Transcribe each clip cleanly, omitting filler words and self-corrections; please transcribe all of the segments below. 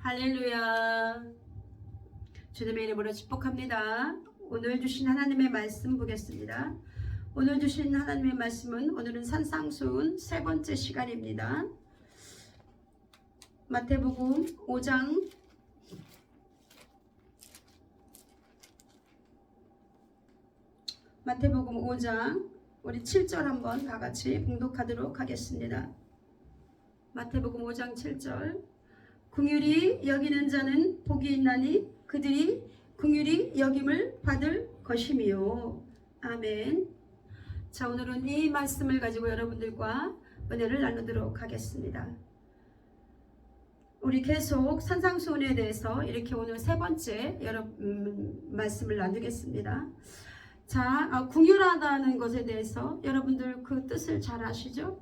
할렐루야. 주님의 이름으로 축복합니다. 오늘 주신 하나님의 말씀 보겠습니다. 오늘 주신 하나님의 말씀은 오늘은 산상수훈 세 번째 시간입니다. 마태복음 5장 5장 우리 7절 한번 다 같이 봉독하도록 하겠습니다. 마태복음 5장 7절. 긍휼히 여기는 자는 복이 있나니 그들이 긍휼히 여김을 받을 것이미요. 아멘. 자, 오늘은 이 말씀을 가지고 여러분들과 은혜를 나누도록 하겠습니다. 우리 계속 산상수훈에 대해서 이렇게 오늘 세 번째 말씀을 나누겠습니다. 자, 긍휼하다는 것에 대해서 여러분들 그 뜻을 잘 아시죠?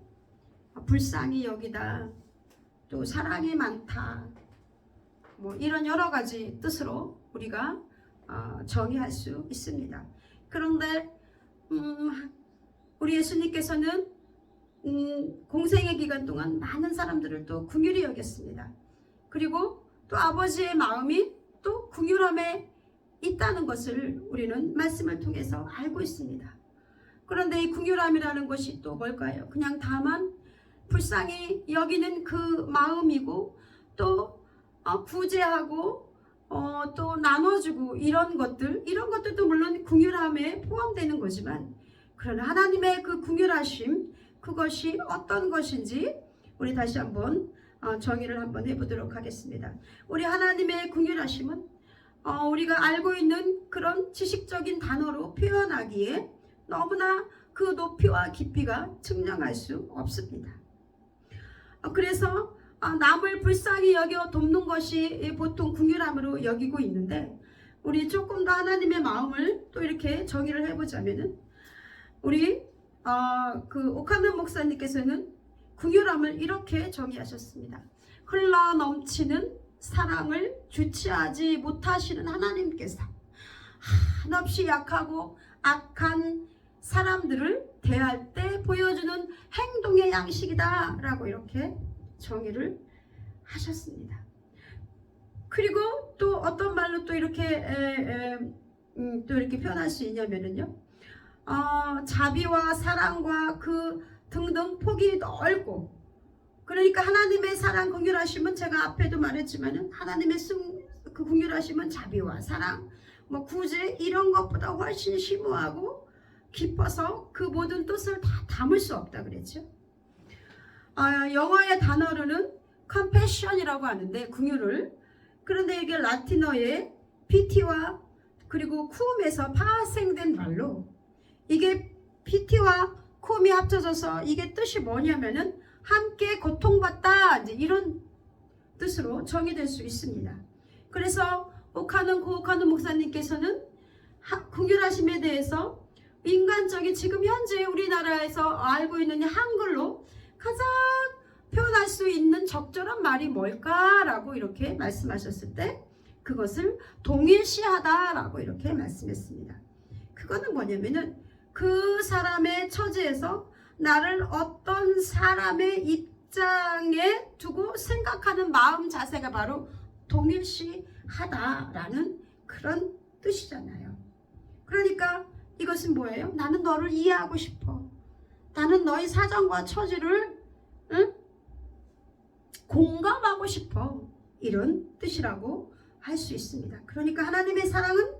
불쌍히 여기다, 또 사랑이 많다, 뭐 이런 여러 가지 뜻으로 우리가 정의할 수 있습니다. 그런데 우리 예수님께서는 공생의 기간 동안 많은 사람들을 또 긍휼히 여겼습니다. 그리고 또 아버지의 마음이 또 긍휼함에 있다는 것을 우리는 말씀을 통해서 알고 있습니다. 그런데 이 긍휼함이라는 것이 또 뭘까요? 그냥 다만 불쌍히 여기는 그 마음이고, 또 구제하고 또 나눠주고 이런 것들도 물론 긍휼함에 포함되는 거지만, 그러나 하나님의 그 긍휼하심, 그것이 어떤 것인지 우리 다시 한번 정의를 한번 해보도록 하겠습니다. 우리 하나님의 긍휼하심은 우리가 알고 있는 그런 지식적인 단어로 표현하기에 너무나 그 높이와 깊이가 측량할 수 없습니다. 그래서 남을 불쌍히 여겨 돕는 것이 보통 긍휼함으로 여기고 있는데, 우리 조금 더 하나님의 마음을 또 이렇게 정의를 해보자면은, 우리 그 오카는 목사님께서는 긍휼함을 이렇게 정의하셨습니다. 흘러 넘치는 사랑을 주체하지 못하시는 하나님께서 한없이 약하고 악한 사람들을 대할 때 보여주는 행동의 양식이다 라고 이렇게 정의를 하셨습니다. 그리고 또 어떤 말로 또 이렇게 표현할 수 있냐면요, 자비와 사랑과 그 등등 폭이 넓고, 그러니까 하나님의 사랑 긍휼하심은 제가 앞에도 말했지만은 하나님의 그 긍휼하심은 자비와 사랑, 뭐 구제 이런 것보다 훨씬 심오하고 깊어서 그 모든 뜻을 다 담을 수 없다 그랬죠. 영어의 단어로는 compassion이라고 하는데 긍휼을, 그런데 이게 라틴어의 piti와 그리고 쿠움에서 파생된 말로, 이게 piti와 쿠움이 합쳐져서 이게 뜻이 뭐냐면은 함께 고통받다, 이제 이런 뜻으로 정의될 수 있습니다. 그래서 고오카는 목사님께서는 긍휼하심에 대해서 인간적인 지금 현재 우리나라에서 알고 있는 한글로 가장 표현할 수 있는 적절한 말이 뭘까라고 이렇게 말씀하셨을 때, 그것을 동일시하다라고 이렇게 말씀했습니다. 그거는 뭐냐면은 그 사람의 처지에서 나를 어떤 사람의 입장에 두고 생각하는 마음 자세가 바로 동일시하다라는 그런 뜻이잖아요. 그러니까 이것은 뭐예요? 나는 너를 이해하고 싶어. 나는 너의 사정과 처지를 공감하고 싶어. 이런 뜻이라고 할 수 있습니다. 그러니까 하나님의 사랑은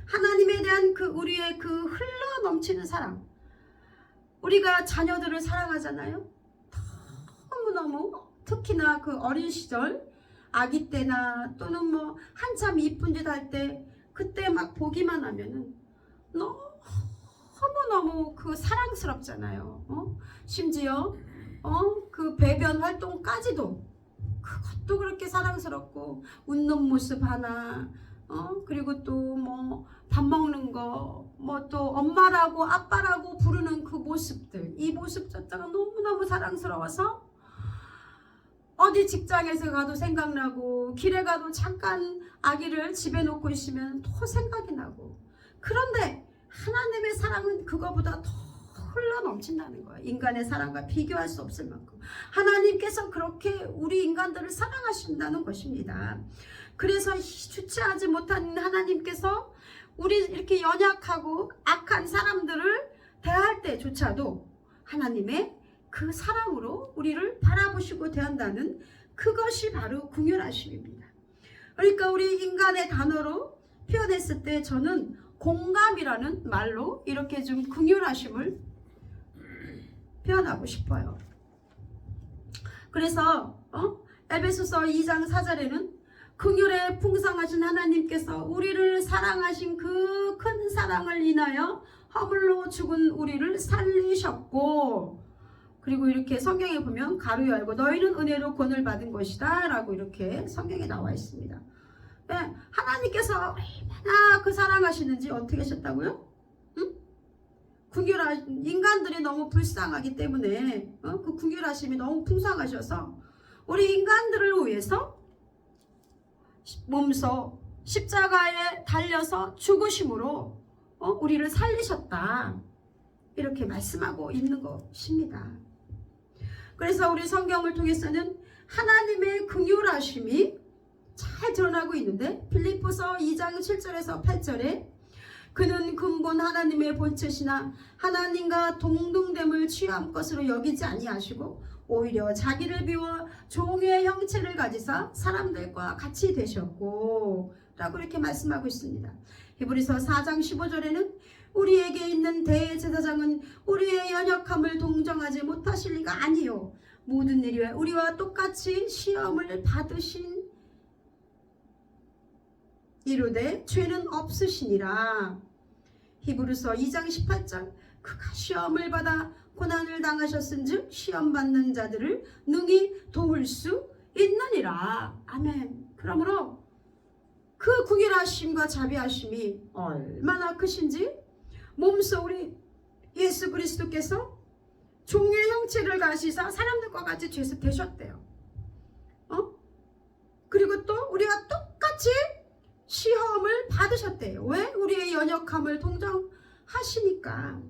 하나님에 대한 그 우리의 그 흘러 넘치는 사랑. 우리가 자녀들을 사랑하잖아요. 너무너무, 특히나 그 어린 시절 아기 때나 또는 뭐 한참 이쁜 짓 할 때, 그때 막 보기만 하면은 너무너무 그 사랑스럽잖아요. 심지어 그 배변 활동까지도 그것도 그렇게 사랑스럽고, 웃는 모습 하나, 그리고 또 뭐 밥 먹는 거, 뭐 또 엄마라고 아빠라고 부르는 그 모습들, 이 모습 자체가 너무너무 사랑스러워서 어디 직장에서 가도 생각나고, 길에 가도 잠깐 아기를 집에 놓고 있으면 더 생각이 나고. 그런데 하나님의 사랑은 그거보다 더 흘러 넘친다는 거예요. 인간의 사랑과 비교할 수 없을 만큼 하나님께서 그렇게 우리 인간들을 사랑하신다는 것입니다. 그래서 주체하지 못한 하나님께서 우리 이렇게 연약하고 악한 사람들을 대할 때조차도 하나님의 그 사랑으로 우리를 바라보시고 대한다는 그것이 바로 긍휼하심입니다. 그러니까 우리 인간의 단어로 표현했을 때 저는 공감이라는 말로 이렇게 좀 긍휼하심을 표현하고 싶어요. 그래서 에베소서 2장 4절에는 긍휼에 풍성하신 하나님께서 우리를 사랑하신 그 큰 사랑을 인하여 허물로 죽은 우리를 살리셨고, 그리고 이렇게 성경에 보면 가로 열고 너희는 은혜로 구원을 받은 것이다 라고 이렇게 성경에 나와 있습니다. 네, 하나님께서 얼마나 그 사랑하시는지 어떻게 하셨다고요? 응? 인간들이 너무 불쌍하기 때문에 그 긍휼하심이 너무 풍성하셔서 우리 인간들을 위해서 몸소 십자가에 달려서 죽으심으로 우리를 살리셨다, 이렇게 말씀하고 있는 것입니다. 그래서 우리 성경을 통해서는 하나님의 긍휼하심이 잘 드러나고 있는데, 빌립보서 2장 7절에서 8절에 그는 근본 하나님의 본체시나 하나님과 동등됨을 취한 것으로 여기지 아니하시고 오히려 자기를 비워 종의 형체를 가지사 사람들과 같이 되셨고 라고 이렇게 말씀하고 있습니다. 히브리서 4장 15절에는 우리에게 있는 대제사장은 우리의 연약함을 동정하지 못하실 리가 아니요 모든 일에 우리와 똑같이 시험을 받으신 이르되 죄는 없으시니라. 히브리서 2장 18절 그가 시험을 받아 고난을 당하셨은즉 시험 받는 자들을 능히 도울 수 있느니라. 아멘. 그러므로 그 긍휼하심과 자비하심이 얼마나 크신지 몸소 우리 예수 그리스도께서 종의 형체를 가지사 사람들과 같이 죄수 되셨대요. 그리고 또 우리와 똑같이 시험을 받으셨대요. 왜? 우리의 연약함을 동정하시니까.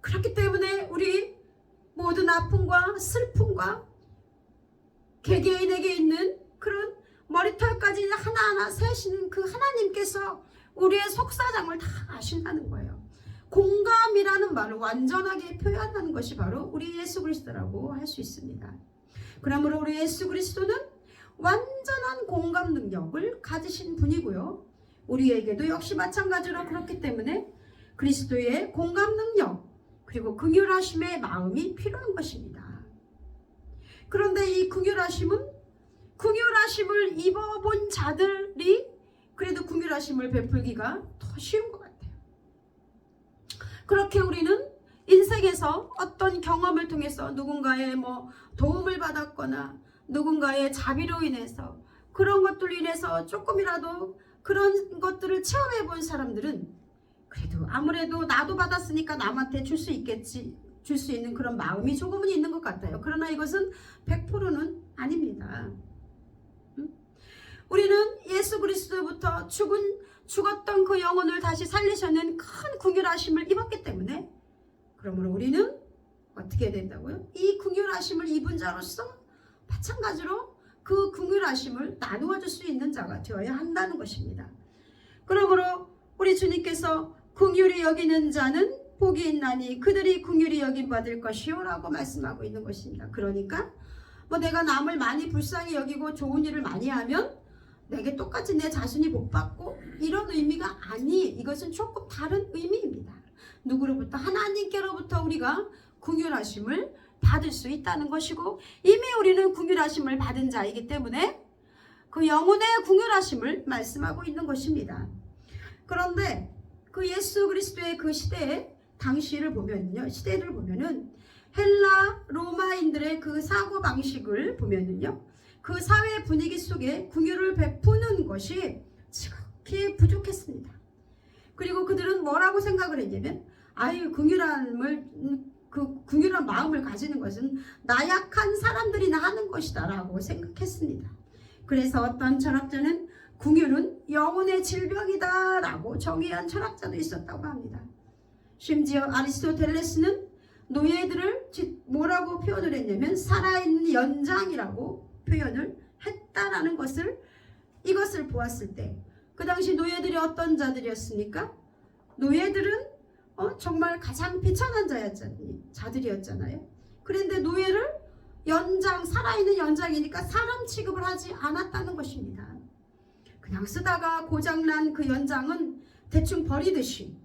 그렇기 때문에 우리 모든 아픔과 슬픔과 개개인에게 있는 그런 머리털까지 하나하나 세시는 그 하나님께서 우리의 속사정을 다 아신다는 거예요. 공감이라는 말을 완전하게 표현하는 것이 바로 우리 예수 그리스도라고 할 수 있습니다. 그러므로 우리 예수 그리스도는 완전한 공감 능력을 가지신 분이고요. 우리에게도 역시 마찬가지로 그렇기 때문에 그리스도의 공감 능력 그리고 긍휼하심의 마음이 필요한 것입니다. 그런데 이 긍휼하심을 입어본 자들이 그래도 긍휼하심을 베풀기가 더 쉬운 것 같아요. 그렇게 우리는 인생에서 어떤 경험을 통해서 누군가의 도움을 받았거나 누군가의 자비로 인해서 그런 것들로 인해서 조금이라도 그런 것들을 체험해 본 사람들은 그래도 아무래도 나도 받았으니까 남한테 줄 수 있겠지, 줄 수 있는 그런 마음이 조금은 있는 것 같아요. 그러나 이것은 100%는 아닙니다. 우리는 예수 그리스도부터 죽었던 그 영혼을 다시 살리시는 큰 긍휼하심을 입었기 때문에, 그러므로 우리는 어떻게 해야 된다고요? 이 긍휼하심을 입은 자로서 마찬가지로 그 긍휼하심을 나누어 줄 수 있는 자가 되어야 한다는 것입니다. 그러므로 우리 주님께서 긍휼히 여기는 자는 복이 있나니 그들이 긍휼히 여김 받을 것이요 라고 말씀하고 있는 것입니다. 그러니까 내가 남을 많이 불쌍히 여기고 좋은 일을 많이 하면 내게 똑같이 내 자신이 복 받고 이런 의미가 아니, 이것은 조금 다른 의미입니다. 누구로부터? 하나님께로부터 우리가 긍휼하심을 받을 수 있다는 것이고, 이미 우리는 긍휼하심을 받은 자이기 때문에 그 영혼의 긍휼하심을 말씀하고 있는 것입니다. 그런데 그 예수 그리스도의 그 시대의 당시를 보면요, 시대를 보면은 헬라 로마인들의 그 사고 방식을 보면은요, 그 사회 분위기 속에 긍휼을 베푸는 것이 지극히 부족했습니다. 그리고 그들은 뭐라고 생각을 했냐면, 긍휼한 마음을 가지는 것은 나약한 사람들이나 하는 것이다 라고 생각했습니다. 그래서 어떤 철학자는 긍휼은 영혼의 질병이다 라고 정의한 철학자도 있었다고 합니다. 심지어 아리스토텔레스는 노예들을 뭐라고 표현을 했냐면 살아있는 연장이라고 표현을 했다라는 것을, 이것을 보았을 때 그 당시 노예들이 어떤 자들이었습니까? 노예들은 정말 가장 비천한 자들이었잖아요. 그런데 노예를 살아있는 연장이니까 사람 취급을 하지 않았다는 것입니다. 그냥 쓰다가 고장난 그 연장은 대충 버리듯이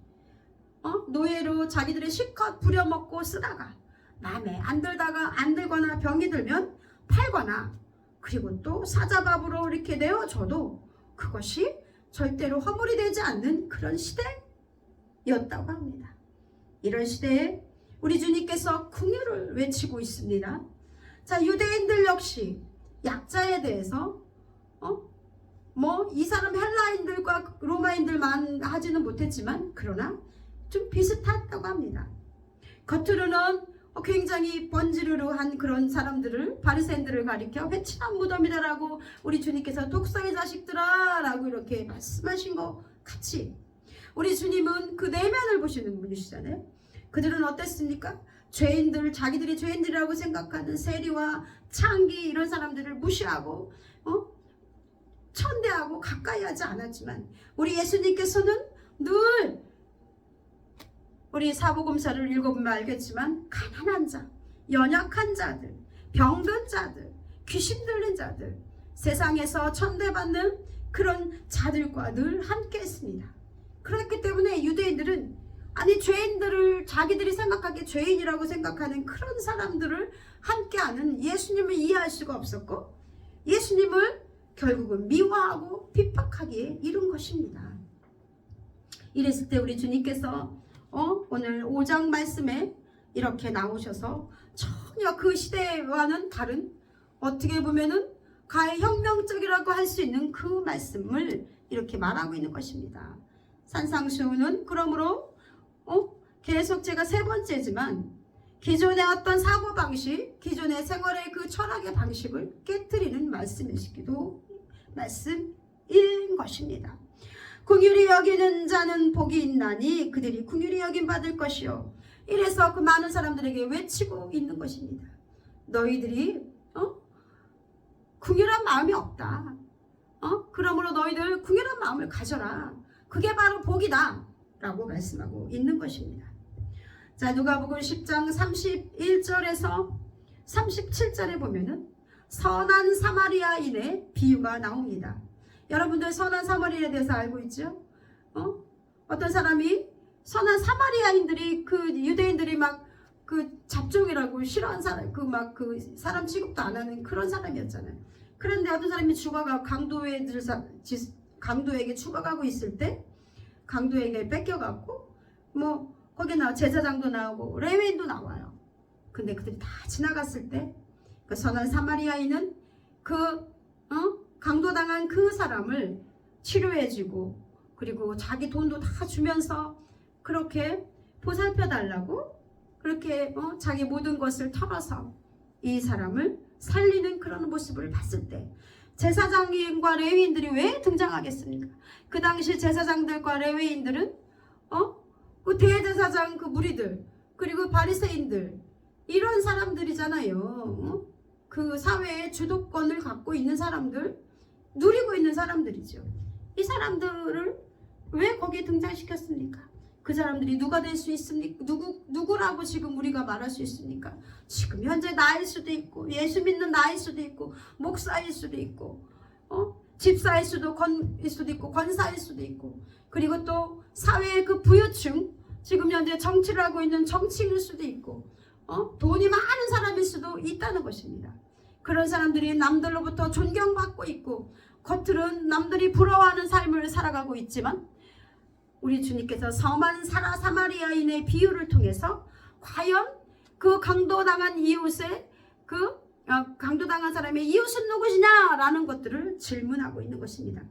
노예로 자기들의 실컷 부려먹고 쓰다가 남의 안 들거나 병이 들면 팔거나, 그리고 또 사자밥으로 이렇게 내어줘도 그것이 절대로 허물이 되지 않는 그런 시대였다고 합니다. 이런 시대에 우리 주님께서 긍휼을 외치고 있습니다. 자, 유대인들 역시 약자에 대해서 이 사람 헬라인들과 로마인들만 하지는 못했지만 그러나 좀 비슷했다고 합니다. 겉으로는 굉장히 번지르르한 그런 사람들을, 바리새인들을 가리켜 회친한 무덤이다라고 우리 주님께서 독사의 자식들아 라고 이렇게 말씀하신 것 같이, 우리 주님은 그 내면을 보시는 분이시잖아요. 그들은 어땠습니까? 죄인들, 자기들이 죄인들이라고 생각하는 세리와 창기 이런 사람들을 무시하고 천대하고 가까이 하지 않았지만, 우리 예수님께서는 늘 우리 사복음서를 읽어보면 알겠지만 가난한 자, 연약한 자들, 병든 자들, 귀신 들린 자들, 세상에서 천대받는 그런 자들과 늘 함께 했습니다. 그렇기 때문에 유대인들은 죄인들을 자기들이 생각하기에 죄인이라고 생각하는 그런 사람들을 함께하는 예수님을 이해할 수가 없었고, 예수님을 결국은 미워하고 핍박하기에 이른 것입니다. 이랬을 때 우리 주님께서 오늘 5장 말씀에 이렇게 나오셔서 전혀 그 시대와는 다른, 어떻게 보면은 가히 혁명적이라고 할 수 있는 그 말씀을 이렇게 말하고 있는 것입니다. 산상수훈은 그러므로 계속 제가 세 번째지만 기존의 어떤 사고방식, 기존의 생활의 그 철학의 방식을 깨뜨리는 말씀인 것입니다. 긍휼히 여기는 자는 복이 있나니 그들이 긍휼히 여김 받을 것이요. 이래서 그 많은 사람들에게 외치고 있는 것입니다. 너희들이 긍휼한 마음이 없다. 그러므로 너희들 긍휼한 마음을 가져라. 그게 바로 복이다 라고 말씀하고 있는 것입니다. 자, 누가복음 10장 31절에서 37절에 보면은 선한 사마리아인의 비유가 나옵니다. 여러분들 선한 사마리아에 대해서 알고 있죠? 어떤 사람이, 선한 사마리아인들이 그 유대인들이 막 그 잡종이라고 싫어한 사람, 그 사람 취급도 안 하는 그런 사람이었잖아요. 그런데 어떤 사람이 강도에게 죽어가고 있을 때 강도에게 뺏겨갖고 거기 제사장도 나오고 레위인도 나와요. 근데 그들이 다 지나갔을 때 그 선한 사마리아인은 강도당한 그 사람을 치료해주고, 그리고 자기 돈도 다 주면서 그렇게 보살펴달라고 그렇게 자기 모든 것을 털어서 이 사람을 살리는 그런 모습을 봤을 때, 제사장과 레위인들이 왜 등장하겠습니까? 그 당시 제사장들과 레위인들은 그 대제사장 그 무리들, 그리고 바리새인들, 이런 사람들이잖아요. 그 사회의 주도권을 갖고 있는 사람들, 누리고 있는 사람들이죠. 이 사람들을 왜 거기에 등장시켰습니까? 그 사람들이 누가 될 수 있습니까? 누구라고 지금 우리가 말할 수 있습니까? 지금 현재 나일 수도 있고, 예수 믿는 나일 수도 있고, 목사일 수도 있고, 집사일 수도 있고, 권사일 수도 있고, 그리고 또 사회의 그 부유층, 지금 현재 정치를 하고 있는 정치인일 수도 있고, 돈이 많은 사람일 수도 있다는 것입니다. 그런 사람들이 남들로부터 존경받고 있고, 겉으로는 남들이 부러워하는 삶을 살아가고 있지만, 우리 주님께서 선한 사마리아인의 비유를 통해서 과연 그 강도당한 이웃의 강도당한 사람의 이웃은 누구시냐라는 것들을 질문하고 있는 것입니다.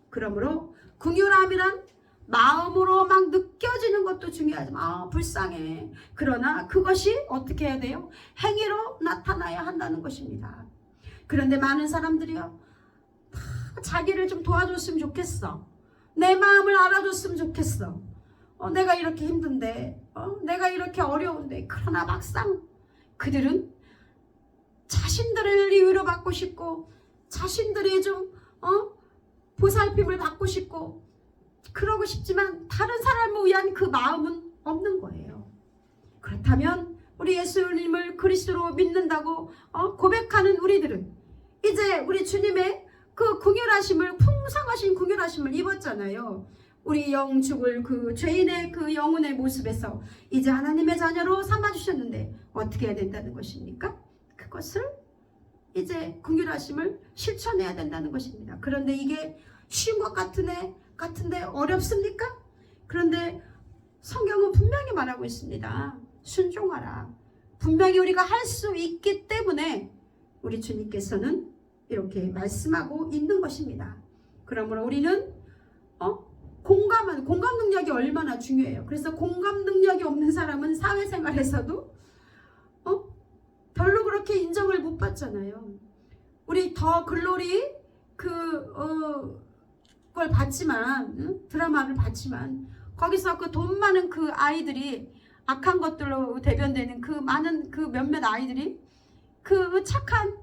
그러므로 긍휼함이란 마음으로 막 느껴지는 것도 중요하지만 불쌍해. 그러나 그것이 어떻게 해야 돼요? 행위로 나타나야 한다는 것입니다. 그런데 많은 사람들이요, 다 자기를 좀 도와줬으면 좋겠어. 내 마음을 알아줬으면 좋겠어. 내가 이렇게 힘든데 내가 이렇게 어려운데, 그러나 막상 그들은 자신들을 위로받고 싶고 자신들이 좀 보살핌을 받고 싶고 그러고 싶지만 다른 사람을 위한 그 마음은 없는 거예요. 그렇다면 우리 예수님을 그리스도로 믿는다고 고백하는 우리들은 이제 우리 주님의 그 긍휼하심을, 풍성하신 긍휼하심을 입었잖아요. 우리 영 죽을 그 죄인의 그 영혼의 모습에서 이제 하나님의 자녀로 삼아주셨는데 어떻게 해야 된다는 것입니까? 그것을 이제 긍휼하심을 실천해야 된다는 것입니다. 그런데 이게 쉬운 것 같은데 어렵습니까? 그런데 성경은 분명히 말하고 있습니다. 순종하라. 분명히 우리가 할 수 있기 때문에 우리 주님께서는 이렇게 말씀하고 있는 것입니다. 그러므로 우리는 공감 능력이 얼마나 중요해요. 그래서 공감 능력이 없는 사람은 사회생활에서도 별로 그렇게 인정을 못 받잖아요. 우리 더 글로리 그걸 봤지만, 드라마를 봤지만 거기서 그 돈 많은 그 아이들이 악한 것들로 대변되는 그 많은 그 몇몇 아이들이 그 착한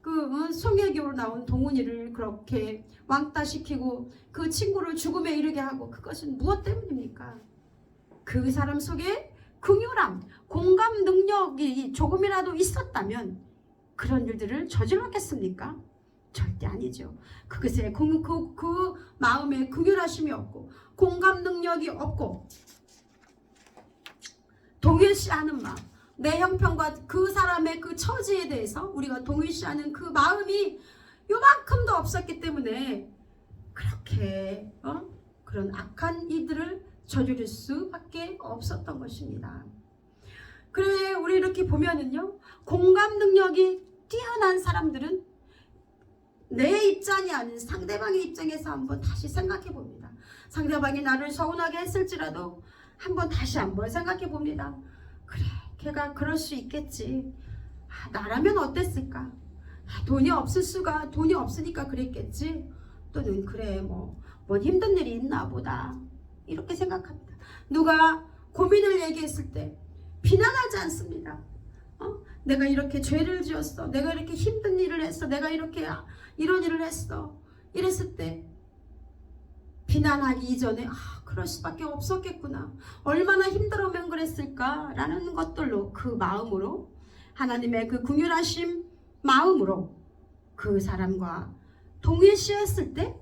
그 송혜교로 나온 동훈이를 그렇게 왕따시키고 그 친구를 죽음에 이르게 하고, 그것은 무엇 때문입니까? 그 사람 속에 긍휼함, 공감 능력이 조금이라도 있었다면 그런 일들을 저질렀겠습니까? 절대 아니죠. 그것에 그 마음에 긍휼하심이 없고 공감 능력이 없고 동일시하는 마음, 내 형편과 그 사람의 그 처지에 대해서 우리가 동일시하는 그 마음이 요만큼도 없었기 때문에 그렇게 그런 악한 이들을 저지를 수밖에 없었던 것입니다. 그래, 우리 이렇게 보면은요, 공감 능력이 뛰어난 사람들은 내 입장이 아닌 상대방의 입장에서 한번 다시 생각해 봅니다. 상대방이 나를 서운하게 했을지라도 다시 한번 생각해 봅니다. 그래, 걔가 그럴 수 있겠지. 나라면 어땠을까? 돈이 없으니까 그랬겠지. 또는 그래, 뭔 힘든 일이 있나 보다, 이렇게 생각합니다. 누가 고민을 얘기했을 때 비난하지 않습니다. 내가 이렇게 죄를 지었어, 내가 이렇게 힘든 일을 했어, 내가 이렇게 이런 일을 했어, 이랬을 때 비난하기 이전에 그럴 수밖에 없었겠구나, 얼마나 힘들으면 그랬을까 라는 것들로, 그 마음으로, 하나님의 그 긍휼하심 마음으로 그 사람과 동일시했을 때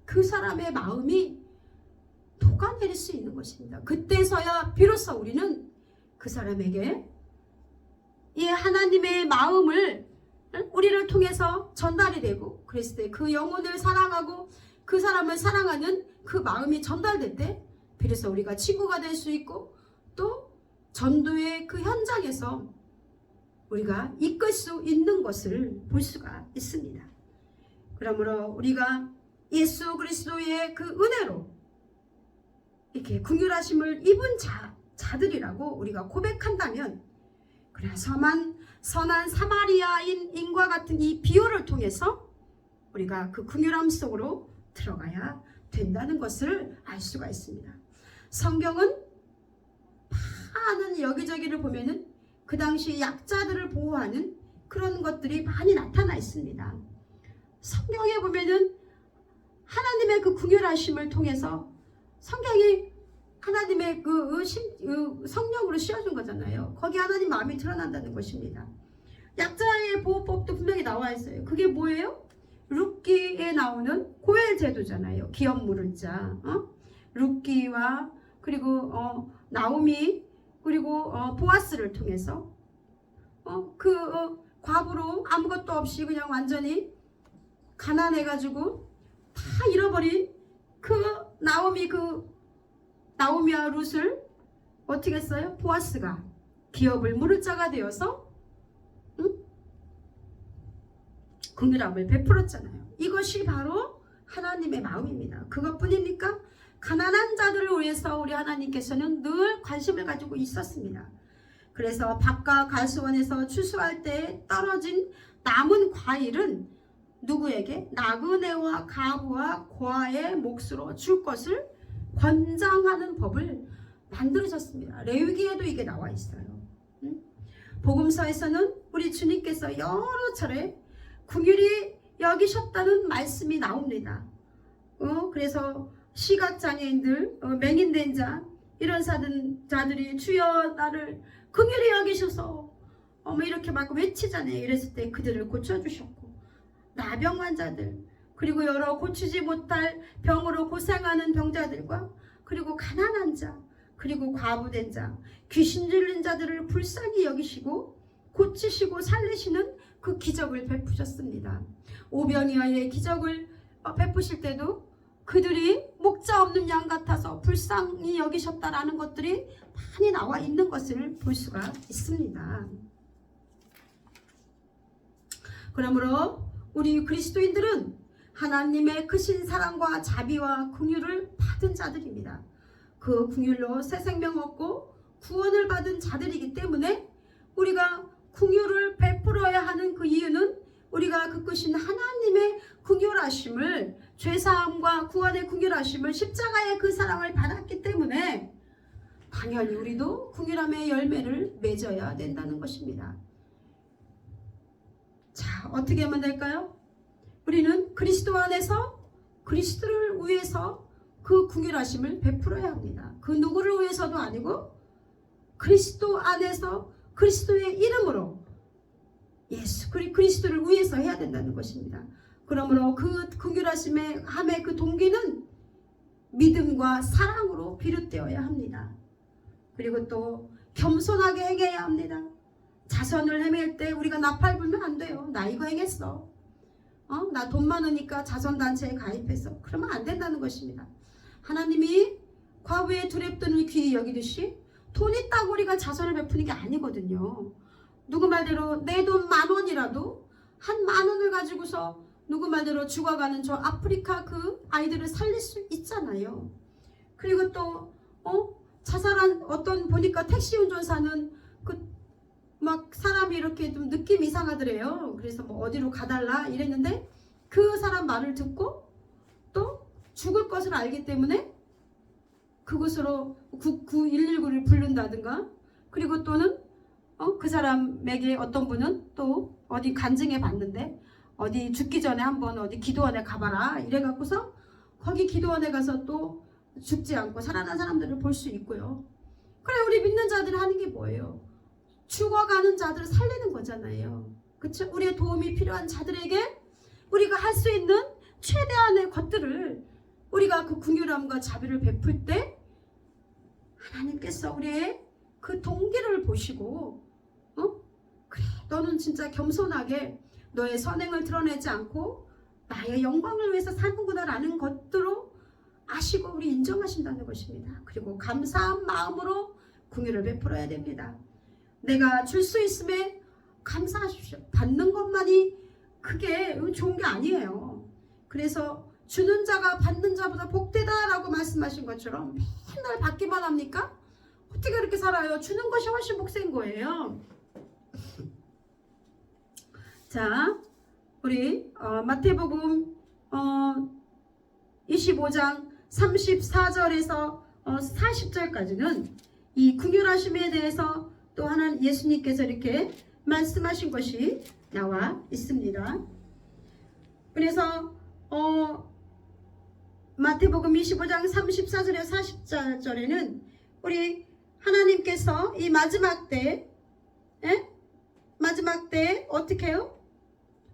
그 사람의 마음이 녹아내릴 수 있는 것입니다. 그때서야 비로소 우리는 그 사람에게 이 하나님의 마음을 우리를 통해서 전달이 되고, 그랬을 때 그 영혼을 사랑하고 그 사람을 사랑하는 그 마음이 전달될 때 비로소 우리가 친구가 될 수 있고, 또 전도의 그 현장에서 우리가 이끌 수 있는 것을 볼 수가 있습니다. 그러므로 우리가 예수 그리스도의 그 은혜로 이렇게 긍휼하심을 입은 자들이라고 우리가 고백한다면, 그래, 선한 사마리아인과 같은 이 비유를 통해서 우리가 그 긍휼함 속으로 들어가야 된다는 것을 알 수가 있습니다. 성경은 많은 여기저기를 보면은 그 당시 약자들을 보호하는 그런 것들이 많이 나타나 있습니다. 성경에 보면은 하나님의 그 긍휼하심을 통해서, 성경이 하나님의 그 성령으로 씌워준 거잖아요. 거기 하나님 마음이 드러난다는 것입니다. 약자의 보호법도 분명히 나와 있어요. 그게 뭐예요? 룻기에 나오는 고엘 제도잖아요. 기업 물을 자, 룻기와 그리고 나오미, 그리고 보아스를 통해서 과부로 아무것도 없이 그냥 완전히 가난해가지고 다 잃어버린 그 나오미와 룻을 어떻게 했어요? 보아스가 기업을 물을 자가 되어서 긍휼함을 베풀었잖아요. 이것이 바로 하나님의 마음입니다. 그것뿐입니까? 가난한 자들을 위해서 우리 하나님께서는 늘 관심을 가지고 있었습니다. 그래서 밭과 가수원에서 추수할 때 떨어진 남은 과일은 누구에게? 나그네와 가부와 고아의 몫으로 줄 것을 권장하는 법을 만들어졌습니다. 레위기에도 이게 나와 있어요. 복음서에서는 우리 주님께서 여러 차례 긍휼히 여기셨다는 말씀이 나옵니다. 그래서 시각장애인들, 맹인된 자, 이런 자들이 주여 나를 긍휼히 여기셔서 이렇게 막 외치잖아요. 이랬을 때 그들을 고쳐주셨고, 나병 환자들, 그리고 여러 고치지 못할 병으로 고생하는 병자들과, 그리고 가난한 자, 그리고 과부된 자, 귀신 들린 자들을 불쌍히 여기시고 고치시고 살리시는 그 기적을 베푸셨습니다. 오병이어의 기적을 베푸실 때도 그들이 목자 없는 양 같아서 불쌍히 여기셨다라는 것들이 많이 나와 있는 것을 볼 수가 있습니다. 그러므로 우리 그리스도인들은 하나님의 크신 사랑과 자비와 긍휼을 받은 자들입니다. 그 긍휼로 새 생명 얻고 구원을 받은 자들이기 때문에 우리가 긍휼을 베풀어야 하는 그 이유는 우리가 그 크신 하나님의 긍휼하심을, 죄사함과 구원의 긍휼하심을, 십자가의 그 사랑을 받았기 때문에 당연히 우리도 긍휼함의 열매를 맺어야 된다는 것입니다. 자, 어떻게 하면 될까요? 우리는 그리스도 안에서 그리스도를 위해서 그 긍휼하심을 베풀어야 합니다. 그 누구를 위해서도 아니고 그리스도 안에서 그리스도의 이름으로 예수 그리스도를 위해서 해야 된다는 것입니다. 그러므로 그 긍휼하심의 함의 그 동기는 믿음과 사랑으로 비롯되어야 합니다. 그리고 또 겸손하게 행해야 합니다. 자선을 헤맬 때 우리가 나팔 불면 안 돼요. 나 이거 행했어. 나 돈 많으니까 자선단체에 가입해서. 그러면 안 된다는 것입니다. 하나님이 과부의 두렵돈을 귀히 여기듯이 돈 있다고 우리가 자선을 베푸는 게 아니거든요. 누구 말대로 내 돈 10,000원이라도 한 10,000원을 가지고서 누구 말대로 죽어가는 저 아프리카 그 아이들을 살릴 수 있잖아요. 그리고 또 자살한 어떤 보니까 택시 운전사는 그 막 사람이 이렇게 좀 느낌이 이상하더래요. 그래서 뭐 어디로 가달라 이랬는데 그 사람 말을 듣고 또 죽을 것을 알기 때문에 그곳으로 119를 부른다든가, 그리고 또는 그 사람에게 어떤 분은 또 어디 간증해 봤는데 어디 죽기 전에 한번 어디 기도원에 가봐라 이래갖고서 거기 기도원에 가서 또 죽지 않고 살아난 사람들을 볼 수 있고요. 그래, 우리 믿는 자들이 하는 게 뭐예요? 죽어가는 자들을 살리는 거잖아요. 그쵸? 우리의 도움이 필요한 자들에게 우리가 할 수 있는 최대한의 것들을 우리가 그 긍휼함과 자비를 베풀 때 하나님께서 우리의 그 동기를 보시고 그래, 너는 진짜 겸손하게 너의 선행을 드러내지 않고 나의 영광을 위해서 사는구나 라는 것들로 아시고 우리 인정하신다는 것입니다. 그리고 감사한 마음으로 긍휼을 베풀어야 됩니다. 내가 줄 수 있음에 감사하십시오. 받는 것만이 그게 좋은 게 아니에요. 그래서 주는 자가 받는 자보다 복되다라고 말씀하신 것처럼 맨날 받기만 합니까? 어떻게 그렇게 살아요? 주는 것이 훨씬 복세인 거예요. 자, 우리 마태복음 25장 34절에서 40절까지는 이 긍휼하심에 대해서 또 하나님 예수님께서 이렇게 말씀하신 것이 나와 있습니다. 그래서 마태복음 25장 34절에 40절에는 우리 하나님께서 이 마지막 때 어떻게 해요?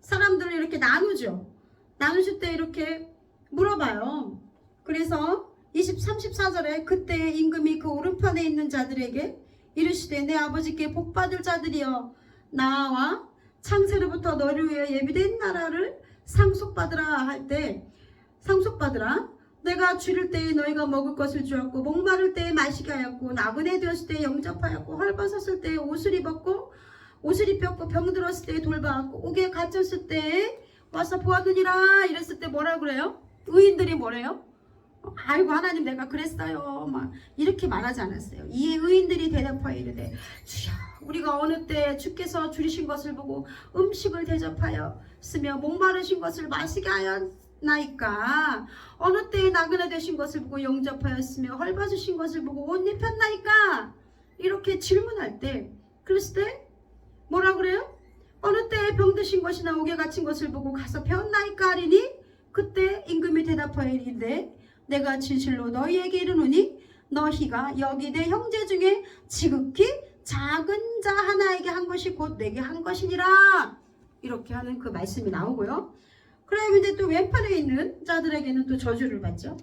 사람들을 이렇게 나누죠. 나누실 때 이렇게 물어봐요. 그래서 34절에 그때 임금이 그 오른편에 있는 자들에게 이르시되 내 아버지께 복받을 자들이여 나와 창세로부터 너를 위해 예비된 나라를 상속받으라 할 때 상속받으라. 내가 줄일 때에 너희가 먹을 것을 주었고 목마를 때에 마시게 하였고 나그네 되었을 때에 영접하였고 헐벗었을 때에 옷을 입었고 옷을 입혔고 병들었을 때에 돌봐왔고 옥에 갇혔을 때에 와서 보았느니라. 이랬을 때 뭐라 그래요? 의인들이 뭐래요? 아이고 하나님 내가 그랬어요 막 이렇게 말하지 않았어요. 이 의인들이 대답하여 이르되 주여 우리가 어느 때 주께서 줄이신 것을 보고 음식을 대접하였으며 목마르신 것을 마시게 편하였나이까? 어느 때에 나그네 되신 것을 보고 영접하였으며 헐벗으신 것을 보고 옷 입혔나이까? 이렇게 질문할 때, 그랬을 때 뭐라 그래요? 어느 때에 병드신 것이나 옥에 갇힌 것을 보고 가서 배웠나이까 하리니, 그때 임금이 대답하여 이르되 내가 진실로 너희에게 이르노니 너희가 여기 내 형제 중에 지극히 작은 자 하나에게 한 것이 곧 내게 한 것이니라. 이렇게 하는 그 말씀이 나오고요. 그러면 이제 또 왼편에 있는 자들에게는 또 저주를 받죠.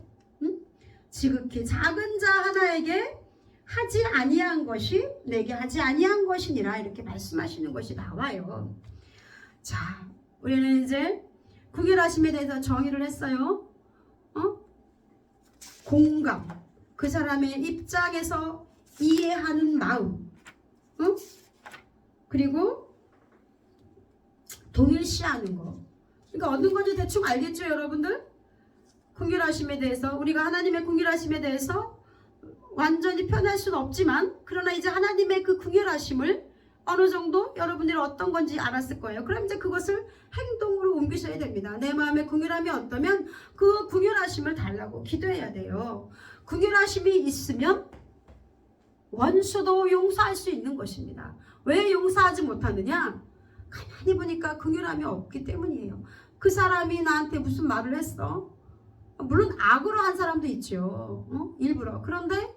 지극히 작은 자 하나에게 하지 아니한 것이 내게 하지 아니한 것이니라. 이렇게 말씀하시는 것이 나와요. 자, 우리는 이제 구결하심에 대해서 정의를 했어요. 공감, 그 사람의 입장에서 이해하는 마음, 그리고 동일시하는 거. 그러니까 어떤 건지 대충 알겠죠, 여러분들? 긍휼하심에 대해서, 우리가 하나님의 긍휼하심에 대해서 완전히 편할 수는 없지만, 그러나 이제 하나님의 그 긍휼하심을 어느 정도 여러분들이 어떤 건지 알았을 거예요. 그럼 이제 그것을 행동으로 옮기셔야 됩니다. 내 마음에 긍휼함이 어떠면 그 긍휼하심을 달라고 기도해야 돼요. 긍휼하심이 있으면 원수도 용서할 수 있는 것입니다. 왜 용서하지 못하느냐? 가만히 보니까 긍휼함이 없기 때문이에요. 그 사람이 나한테 무슨 말을 했어? 물론 악으로 한 사람도 있죠. 일부러. 그런데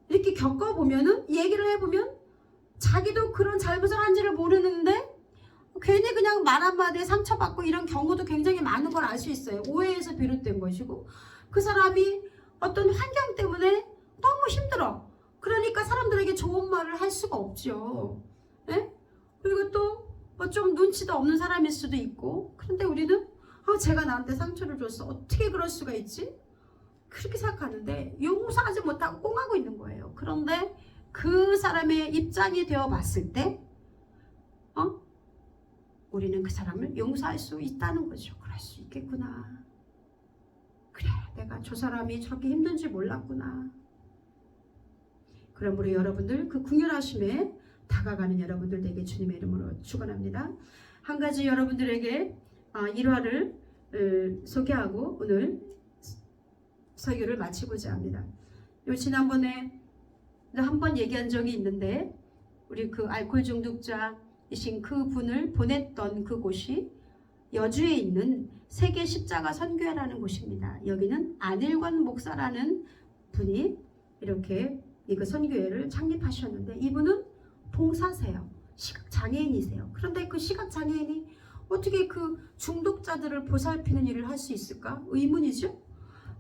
이렇게 겪어보면은, 얘기를 해보면 자기도 그런 잘못을 한지를 모르는데 괜히 그냥 말 한마디에 상처받고 이런 경우도 굉장히 많은 걸 알 수 있어요. 오해에서 비롯된 것이고, 그 사람이 어떤 환경 때문에 너무 힘들어. 그러니까 사람들에게 좋은 말을 할 수가 없죠. 네? 그리고 또 뭐 좀 눈치도 없는 사람일 수도 있고, 그런데 우리는 제가 나한테 상처를 줬어. 어떻게 그럴 수가 있지? 그렇게 생각하는데 용서하지 못하고 꽁하고 있는 거예요. 그런데 그 사람의 입장이 되어 봤을 때 우리는 그 사람을 용서할 수 있다는 거죠. 그럴 수 있겠구나. 그래, 내가 저 사람이 저렇게 힘든지 몰랐구나. 그러므로 여러분들 그 긍휼하심에 다가가는 여러분들 되게 주님의 이름으로 축원합니다. 한 가지 여러분들에게 일화를 소개하고 오늘 설교를 마치고자 합니다. 지난번에 한 번 얘기한 적이 있는데, 우리 그 알코올 중독자이신 그 분을 보냈던 그곳이 여주에 있는 세계 십자가 선교회라는 곳입니다. 여기는 안일권 목사라는 분이 이렇게 그 선교회를 창립하셨는데, 이분은 봉사세요. 시각장애인이세요. 그런데 그 시각장애인이 어떻게 그 중독자들을 보살피는 일을 할 수 있을까? 의문이죠.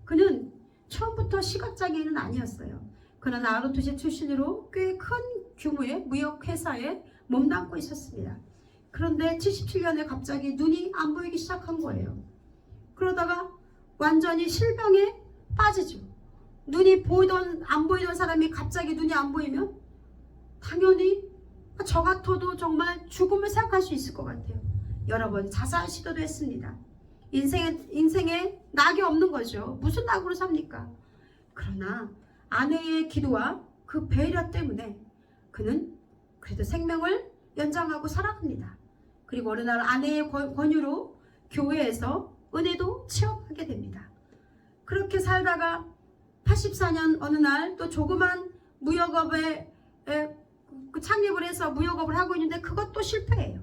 그는 처음부터 시각장애인은 아니었어요. 그는 아르투시 출신으로 꽤 큰 규모의 무역회사에 몸담고 있었습니다. 그런데 77년에 갑자기 눈이 안 보이기 시작한 거예요. 그러다가 완전히 실병에 빠지죠. 눈이 보이던 안 보이던 사람이 갑자기 눈이 안 보이면 당연히 저 같아도 정말 죽음을 생각할 수 있을 것 같아요. 여러 번 자살 시도도 했습니다. 인생에 낙이 없는 거죠. 무슨 낙으로 삽니까? 그러나 아내의 기도와 그 배려 때문에 그는 그래도 생명을 연장하고 살아갑니다. 그리고 어느 날 아내의 권유로 교회에서 은혜도 체험하게 됩니다. 그렇게 살다가 84년 어느 날 또 조그만 무역업에 창립을 해서 무역업을 하고 있는데 그것도 실패해요.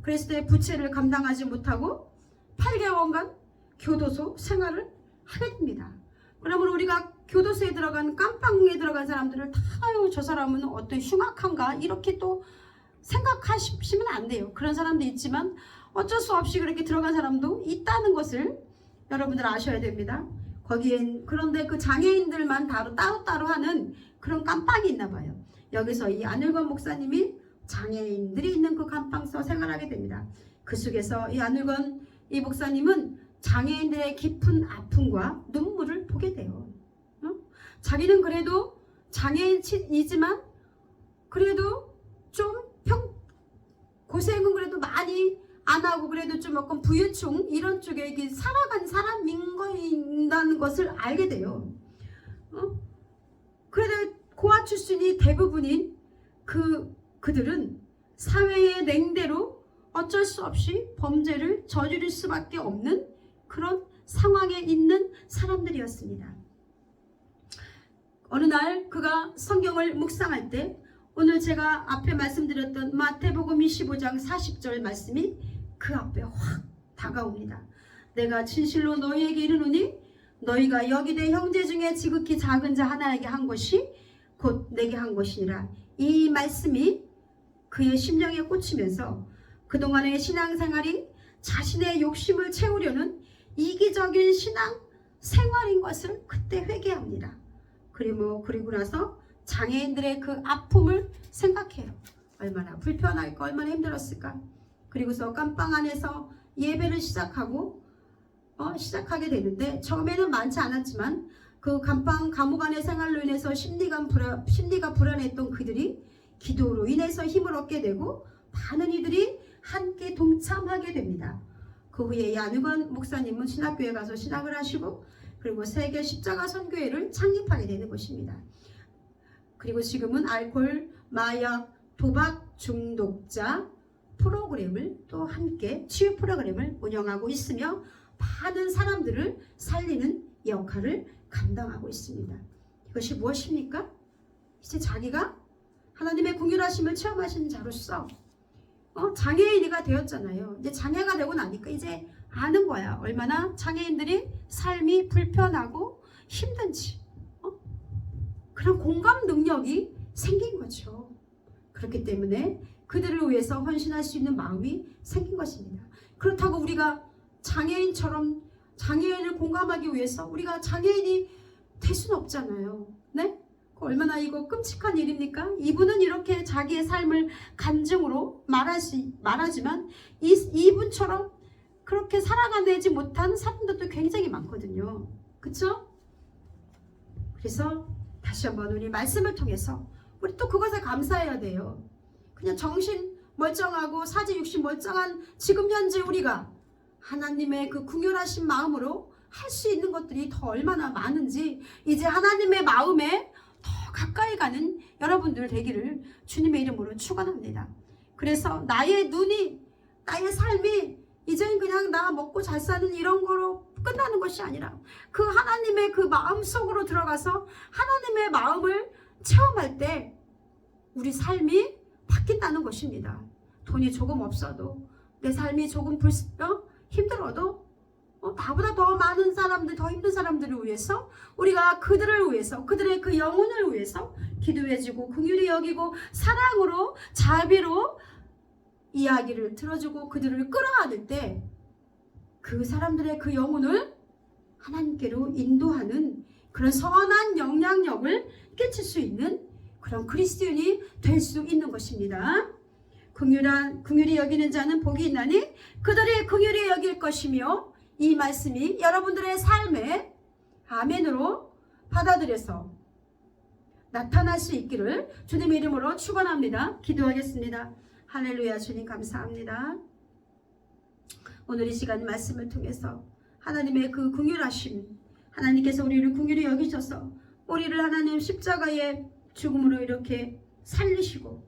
그랬을 때 부채를 감당하지 못하고 8개월간 교도소 생활을 하게 됩니다. 그러면 우리가 교도소에 들어간 깜빵에 들어간 사람들을 다 저 사람은 어떤 흉악한가 이렇게 또 생각하시면 안 돼요. 그런 사람도 있지만 어쩔 수 없이 그렇게 들어간 사람도 있다는 것을 여러분들 아셔야 됩니다. 거기엔 그런데 그 장애인들만 따로따로 하는 그런 깜빵이 있나 봐요. 여기서 이 안일권 목사님이 장애인들이 있는 그 깜빵에서 생활하게 됩니다. 그 속에서 이 안일권 이 목사님은 장애인들의 깊은 아픔과 눈물을 보게 돼요. 자기는 그래도 장애인이지만 그래도 좀 고생은 그래도 많이 안 하고 그래도 좀 약간 부유층 이런 쪽에 살아간 사람인다는 것을 알게 돼요. 그래도 고아 출신이 대부분인 그들은 사회의 냉대로 어쩔 수 없이 범죄를 저지를 수밖에 없는 그런 상황에 있는 사람들이었습니다. 어느 날 그가 성경을 묵상할 때 오늘 제가 앞에 말씀드렸던 마태복음 25장 40절 말씀이 그 앞에 확 다가옵니다. 내가 진실로 너희에게 이르노니 너희가 여기되 형제 중에 지극히 작은 자 하나에게 한 것이 곧 내게 한 것이니라. 이 말씀이 그의 심령에 꽂히면서 그동안의 신앙생활이 자신의 욕심을 채우려는 이기적인 신앙 생활인 것을 그때 회개합니다. 그리고 나서 장애인들의 그 아픔을 생각해요. 얼마나 불편할까, 얼마나 힘들었을까. 그리고서 감방 안에서 예배를 시작하게 되는데 처음에는 많지 않았지만 그 감방 감옥 안의 생활로 인해서 심리가 불안했던 그들이 기도로 인해서 힘을 얻게 되고 많은 이들이 함께 동참하게 됩니다. 그 후에 야누건 목사님은 신학교에 가서 신학을 하시고 그리고 세계 십자가 선교회를 창립하게 되는 것입니다. 그리고 지금은 알코올, 마약, 도박 중독자 프로그램을 또 함께 치유 프로그램을 운영하고 있으며 많은 사람들을 살리는 역할을 감당하고 있습니다. 이것이 무엇입니까? 이제 자기가 하나님의 긍휼하심을 체험하신 자로서 장애인이가 되었잖아요. 이제 장애가 되고 나니까 이제 아는 거야. 얼마나 장애인들이 삶이 불편하고 힘든지. 그런 공감 능력이 생긴 거죠. 그렇기 때문에 그들을 위해서 헌신할 수 있는 마음이 생긴 것입니다. 그렇다고 우리가 장애인처럼 장애인을 공감하기 위해서 우리가 장애인이 될 수는 없잖아요. 네? 얼마나 이거 끔찍한 일입니까? 이분은 이렇게 자기의 삶을 간증으로 말하지만 이분처럼 그렇게 살아가지 못한 사람들도 굉장히 많거든요. 그쵸? 그래서 다시 한번 우리 말씀을 통해서 우리 또 그것에 감사해야 돼요. 그냥 정신 멀쩡하고 사지 육신 멀쩡한 지금 현재 우리가 하나님의 그 긍휼하신 마음으로 할 수 있는 것들이 더 얼마나 많은지 이제 하나님의 마음에 더 가까이 가는 여러분들 되기를 주님의 이름으로 축원합니다. 그래서 나의 눈이 나의 삶이 이제는 그냥 나 먹고 잘 사는 이런 거로 끝나는 것이 아니라 그 하나님의 그 마음 속으로 들어가서 하나님의 마음을 체험할 때 우리 삶이 바뀐다는 것입니다. 돈이 조금 없어도 내 삶이 조금 힘들어도 나보다 더 많은 사람들, 더 힘든 사람들을 위해서 우리가 그들을 위해서 그들의 그 영혼을 위해서 기도해주고 긍휼히 여기고 사랑으로 자비로 이야기를 들어주고 그들을 끌어안을 때 그 사람들의 그 영혼을 하나님께로 인도하는 그런 선한 영향력을 끼칠 수 있는 그런 그리스도인이 될 수 있는 것입니다. 긍휼히 여기는 자는 복이 있나니 그들이 긍휼히 여길 것이며 이 말씀이 여러분들의 삶에 아멘으로 받아들여서 나타날 수 있기를 주님의 이름으로 축원합니다. 기도하겠습니다. 할렐루야. 주님 감사합니다. 오늘 이 시간 말씀을 통해서 하나님의 그 긍휼하심, 하나님께서 우리를 긍휼히 여기셔서 우리를 하나님 십자가의 죽음으로 이렇게 살리시고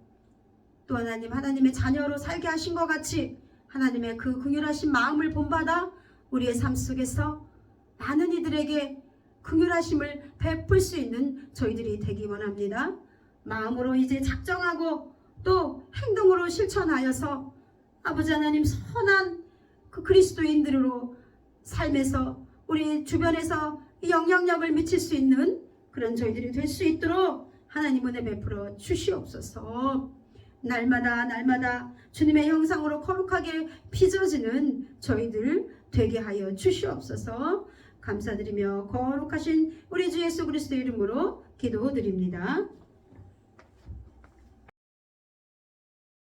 또 하나님의 자녀로 살게 하신 것 같이 하나님의 그 긍휼하신 마음을 본받아 우리의 삶 속에서 많은 이들에게 긍휼하심을 베풀 수 있는 저희들이 되기 원합니다. 마음으로 이제 작정하고 또 행동으로 실천하여서 아버지 하나님 선한 그 그리스도인들로 삶에서 우리 주변에서 영향력을 미칠 수 있는 그런 저희들이 될 수 있도록 하나님 은혜 베풀어 주시옵소서. 날마다 주님의 형상으로 거룩하게 빚어지는 저희들 되게 하여 주시옵소서. 감사드리며 거룩하신 우리 주 예수 그리스도 이름으로 기도드립니다.